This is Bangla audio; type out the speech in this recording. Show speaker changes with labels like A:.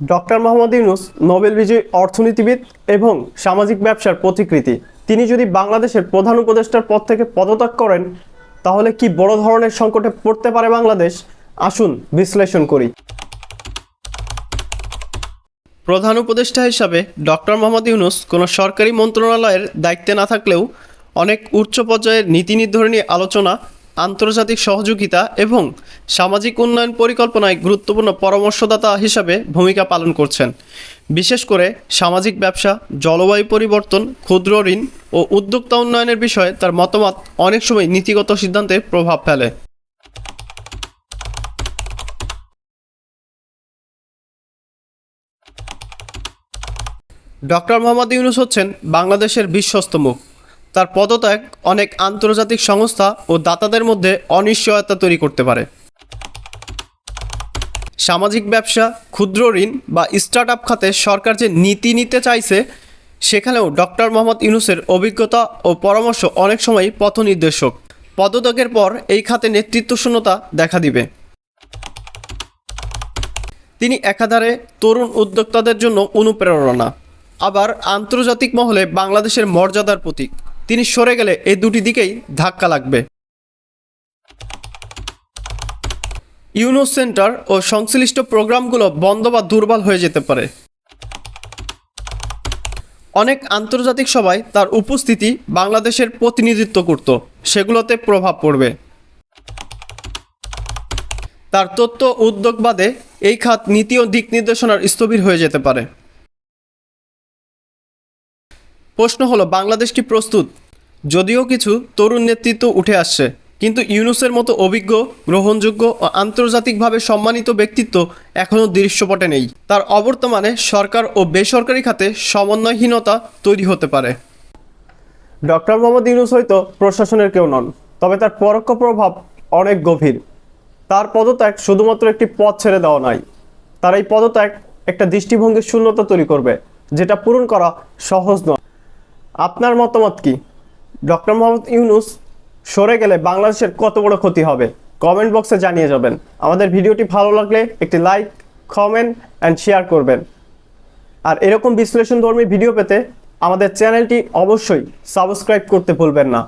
A: ডক্টর মোহাম্মদ ইউনূস নোবেল বিজয়ী অর্থনীতিবিদ এবং সামাজিক ব্যবসার পথিকৃৎ। তিনি যদি বাংলাদেশের প্রধান উপদেষ্টার পদ থেকে পদত্যাগ করেন তাহলে কি বড় ধরনের সংকটে পড়তে পারে বাংলাদেশ? আসুন বিশ্লেষণ করি। প্রধান উপদেষ্টা হিসাবে ডক্টর মোহাম্মদ ইউনূস কোনো সরকারি মন্ত্রণালয়ের দায়িত্বে না থাকলেও অনেক উচ্চ পর্যায়ের নীতি নির্ধারণী আলোচনা, আন্তর্জাতিক সহযোগিতা এবং সামাজিক উন্নয়ন পরিকল্পনায় গুরুত্বপূর্ণ পরামর্শদাতা হিসাবে ভূমিকা পালন করছেন। বিশেষ করে সামাজিক ব্যবসা, জলবায়ু পরিবর্তন, ক্ষুদ্র ঋণ ও উদ্যোক্তা উন্নয়নের বিষয়ে তার মতামত অনেক সময় নীতিগত সিদ্ধান্তে প্রভাব ফেলে। ডক্টর মোহাম্মদ ইউনূস হচ্ছেন বাংলাদেশের বিশ্বস্ত মুখ। তার পদত্যাগ অনেক আন্তর্জাতিক সংস্থা ও দাতাদের মধ্যে অনিশ্চয়তা তৈরি করতে পারে। সামাজিক ব্যবসা, ক্ষুদ্র ঋণ বা স্টার্টআপ খাতে সরকার যে নীতি নিতে চাইছে, সেখানেও ডক্টর মোহাম্মদ ইউনূসের অভিজ্ঞতা ও পরামর্শ অনেক সময় পথ নির্দেশক। পদত্যাগের পর এই খাতে নেতৃত্ব শূন্যতা দেখা দিবে। তিনি একাধারে তরুণ উদ্যোক্তাদের জন্য অনুপ্রেরণা, আবার আন্তর্জাতিক মহলে বাংলাদেশের মর্যাদার প্রতীক। তিনি সরে গেলে এই দুটি দিকেই ধাক্কা লাগবে। ইউনূস সেন্টার ও সংশ্লিষ্ট প্রোগ্রামগুলো বন্ধ বা দুর্বল হয়ে যেতে পারে। অনেক আন্তর্জাতিক সভায় তার উপস্থিতি বাংলাদেশের প্রতিনিধিত্ব করত, সেগুলোতে প্রভাব পড়বে। তার তথ্য উদ্যোগ বাদে এই খাত নীতি ও দিক নির্দেশনার স্থবির হয়ে যেতে পারে। প্রশ্ন হলো, বাংলাদেশ কি প্রস্তুত? যদিও কিছু তরুণ নেতৃত্ব উঠে আসছে, কিন্তু ইউনূসের মতো অভিজ্ঞ, গ্রহণযোগ্য ও আন্তর্জাতিকভাবে সম্মানিত ব্যক্তিত্ব এখনও দৃশ্যপটে নেই। তার অবর্তমানে সরকার ও বেসরকারি খাতে সমন্বয়হীনতা তৈরি হতে পারে। ডক্টর মোহাম্মদ ইউনূস হয়তো প্রশাসনের কেউ নন, তবে তার পরোক্ষ প্রভাব অনেক গভীর। তার পদত্যাগ শুধুমাত্র একটি পদ ছেড়ে দেওয়া নয়, তার এই পদত্যাগ একটা দৃষ্টিভঙ্গির শূন্যতা তৈরি করবে, যেটা পূরণ করা সহজ নয়। আপনার মতামত কি? ডক্টর মোহাম্মদ ইউনূস সরে গেলে বাংলাদেশের কত বড় ক্ষতি হবে? কমেন্ট বক্সে জানিয়ে যাবেন। আমাদের ভিডিওটি ভালো লাগলে একটি লাইক, কমেন্ট অ্যান্ড শেয়ার করবেন। আর এরকম বিশ্লেষণধর্মী ভিডিও পেতে আমাদের চ্যানেলটি অবশ্যই সাবস্ক্রাইব করতে ভুলবেন না।